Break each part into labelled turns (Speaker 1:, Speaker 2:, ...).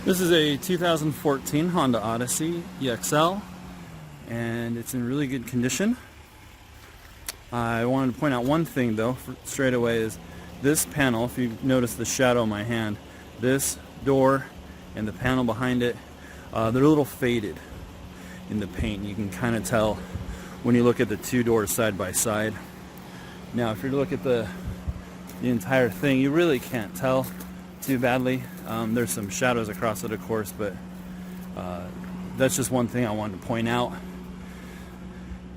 Speaker 1: This is a 2014 Honda Odyssey EXL, and it's in really good condition. I wanted to point out one thing though straight away is this panel. If you notice the shadow on my hand, this door and the panel behind it, they're a little faded in the paint. You can kind of tell when you look at the two doors side by side. Now if you look at the entire thing, you really can't tell too badly. There's some shadows across it, of course, but that's just one thing I wanted to point out.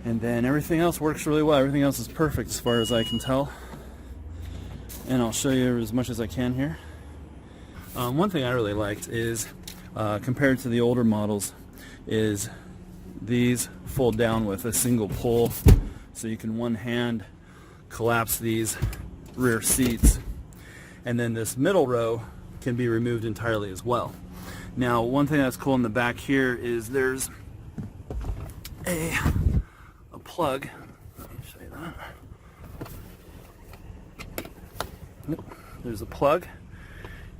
Speaker 1: And then everything else works really well. Everything else is perfect as far as I can tell. And I'll show you as much as I can here. One thing I really liked is, compared to the older models, is these fold down with a single pull. So you can one hand collapse these rear seats. And then this middle row can be removed entirely as well. Now, one thing that's cool in the back here is there's a plug. Let me show you that. Yep. There's a plug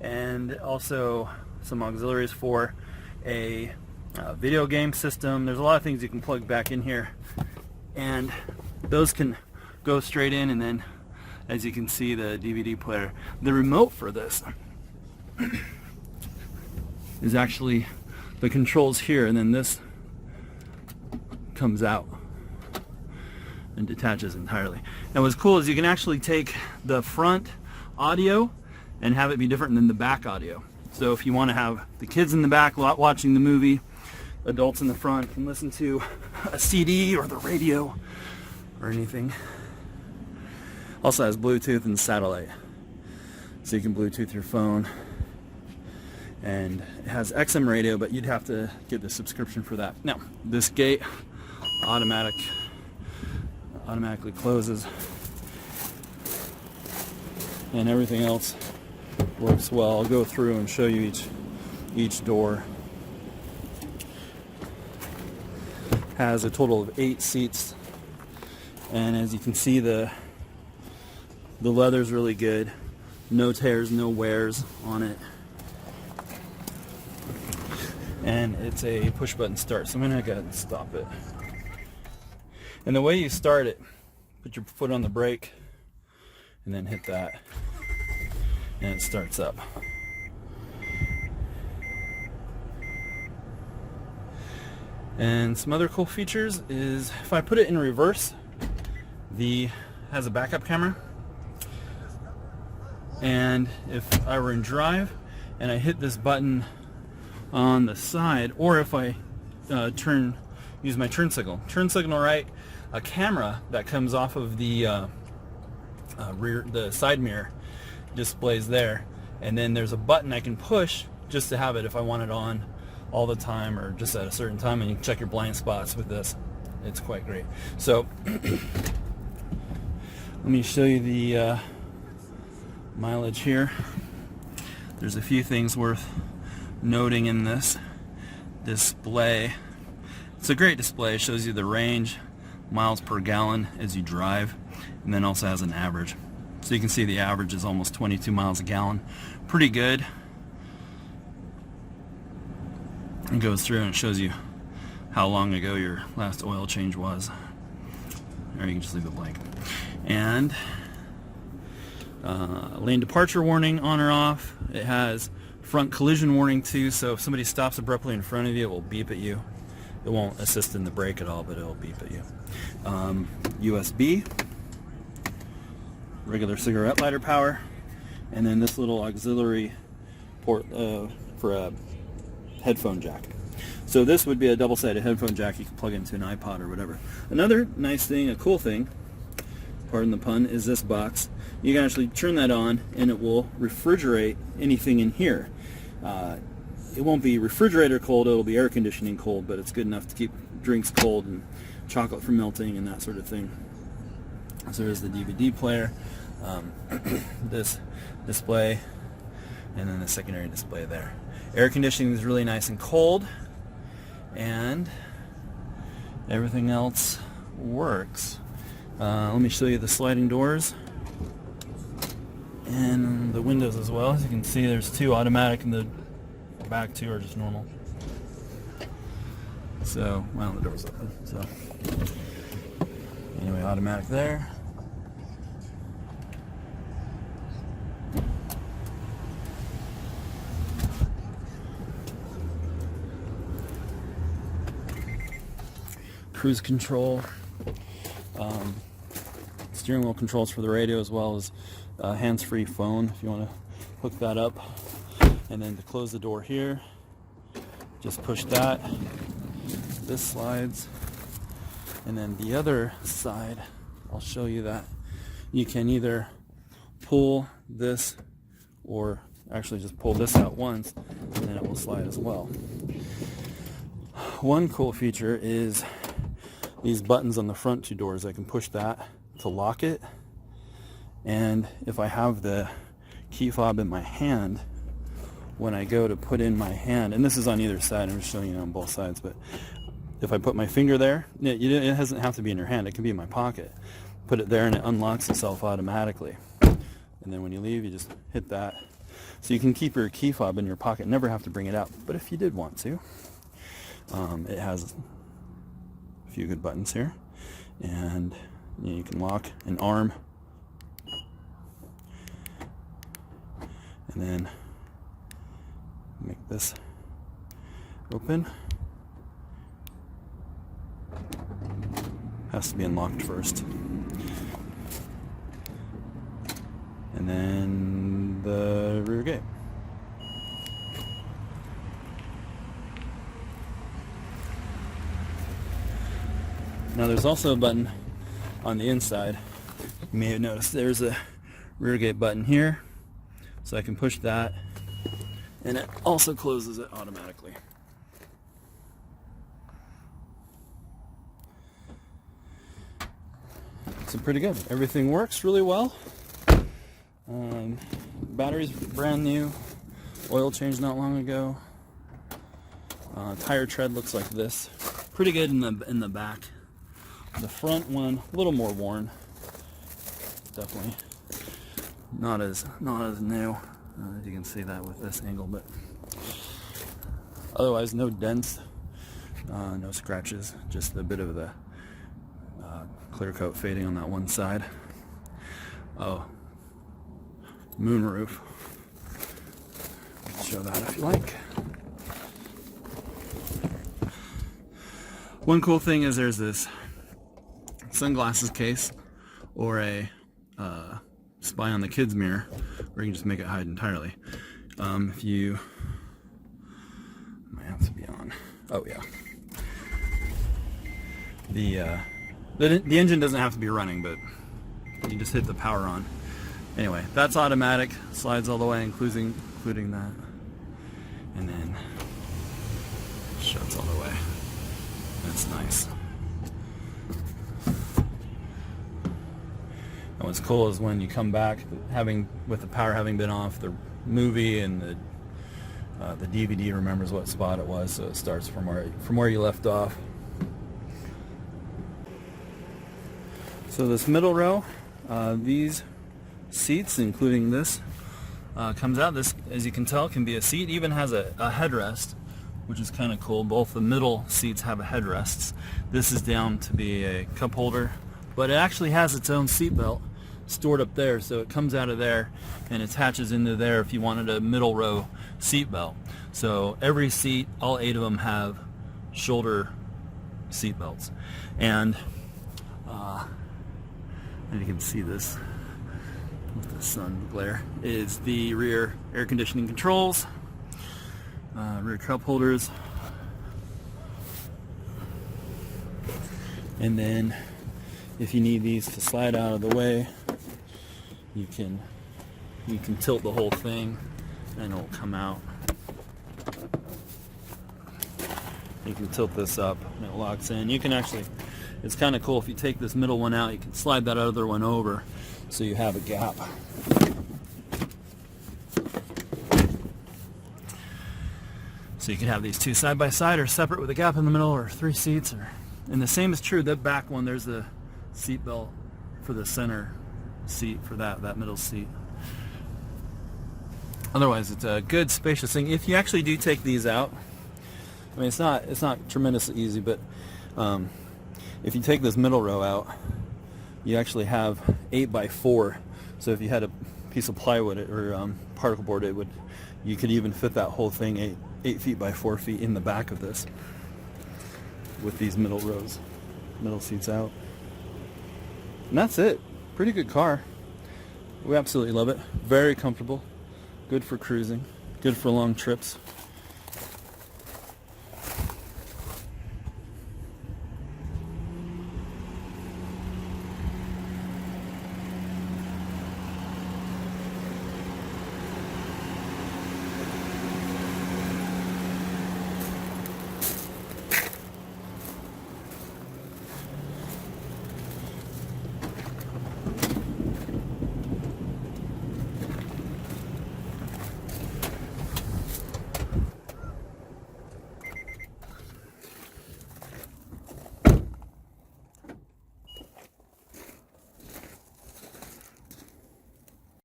Speaker 1: and also some auxiliaries for a video game system. There's a lot of things you can plug back in here, and those can go straight in, and then as you can see, the DVD player. The remote for this is actually the controls here, and then this comes out and detaches entirely. And what's cool is you can actually take the front audio and have it be different than the back audio. So if you want to have the kids in the back watching the movie, adults in the front can listen to a CD or the radio or anything. Also has Bluetooth and satellite, so you can Bluetooth your phone. And it has XM radio, but you'd have to get the subscription for that. Now, this gate automatically closes, and everything else works well. I'll go through and show you each door. Has a total of 8 seats, and as you can see, the leather's really good. No tears, no wears on it. And it's a push button start, so I'm gonna go ahead and stop it. And the way you start it, put your foot on the brake and then hit that, and it starts up. And some other cool features is if I put it in reverse, has a backup camera. And if I were in drive and I hit this button on the side, or if I use my turn signal right, a camera that comes off of the side mirror displays there, and then there's a button I can push just to have it if I want it on all the time or just at a certain time, and you can check your blind spots with this. It's quite great. So let me show you the mileage here. There's a few things worth noting in this display. It's a great display. It shows you the range, miles per gallon as you drive, and then also has an average. So you can see the average is almost 22 miles a gallon. Pretty good. It goes through and it shows you how long ago your last oil change was. Or you can just leave it blank. And lane departure warning on or off. It has front collision warning too, so if somebody stops abruptly in front of you, it will beep at you. It won't assist in the brake at all, but it'll beep at you. USB, regular cigarette lighter power, and then this little auxiliary port for a headphone jack. So this would be a double-sided headphone jack you can plug into an iPod or whatever. Another nice thing, a cool thing, pardon the pun, is this box. You can actually turn that on and it will refrigerate anything in here. It won't be refrigerator cold, it'll be air conditioning cold, but it's good enough to keep drinks cold and chocolate from melting and that sort of thing. So there's the DVD player, this display, and then the secondary display there. Air conditioning is really nice and cold, and everything else works. Let me show you the sliding doors and the windows as well. As you can see, there's 2 automatic in the back too are just normal. So, well, the door's open. So, anyway, automatic there. Cruise control. Steering wheel controls for the radio, as well as hands-free phone if you want to hook that up. And then to close the door here, just push that. This slides. And then the other side, I'll show you that you can either pull this or actually just pull this out once and then it will slide as well. One cool feature is these buttons on the front two doors. I can push that to lock it, and if I have the key fob in my hand, when I go to put in my hand, and this is on either side, I'm just showing you on both sides, but if I put my finger there, it doesn't have to be in your hand, it can be in my pocket. Put it there and it unlocks itself automatically. And then when you leave, you just hit that. So you can keep your key fob in your pocket, never have to bring it out. But if you did want to, it has a few good buttons here. And you can lock an arm. And then make this open. Has to be unlocked first. And then the rear gate. Now there's also a button on the inside. You may have noticed there's a rear gate button here. So I can push that and it also closes it automatically. So pretty good. Everything works really well. Battery's brand new. Oil changed not long ago. Tire tread looks like this. Pretty good in the back. The front one a little more worn. Definitely not as new. As you can see that with this angle, but otherwise no dents, no scratches. Just a bit of the clear coat fading on that one side. Oh, moonroof. I'll show that if you like. One cool thing is there's this sunglasses case or a spy on the kids mirror where you can just make it hide entirely. If you might have to be on. Oh yeah. The engine doesn't have to be running, but you just hit the power on. Anyway, that's automatic, slides all the way, including that, and then shuts all the way. That's nice. And what's cool is when you come back, with the power having been off, the movie and the DVD remembers what spot it was, so it starts from where you left off. So this middle row, these seats, including this, comes out. This, as you can tell, can be a seat. Even has a headrest, which is kind of cool. Both the middle seats have headrests. This is down to be a cup holder, but it actually has its own seat belt stored up there, so it comes out of there and attaches into there if you wanted a middle row seat belt. So every seat, all 8 of them, have shoulder seat belts. And you can see this with the sun glare, is the rear air conditioning controls, rear cup holders, and then if you need these to slide out of the way, you can tilt the whole thing and it'll come out. You can tilt this up and it locks in. You can actually, it's kind of cool, if you take this middle one out, you can slide that other one over so you have a gap. So you can have these two side by side or separate with a gap in the middle, or 3 seats. And the same is true, that back one, there's a seat belt for the center seat, for that middle seat. Otherwise, it's a good spacious thing. If you actually do take these out, I mean, it's not tremendously easy, but if you take this middle row out, you actually have 8x4. So if you had a piece of plywood or particle board, you could even fit that whole thing 8 feet by 4 feet in the back of this with these middle rows, middle seats out. And that's it. Pretty good car. We absolutely love it. Very comfortable. Good for cruising. Good for long trips.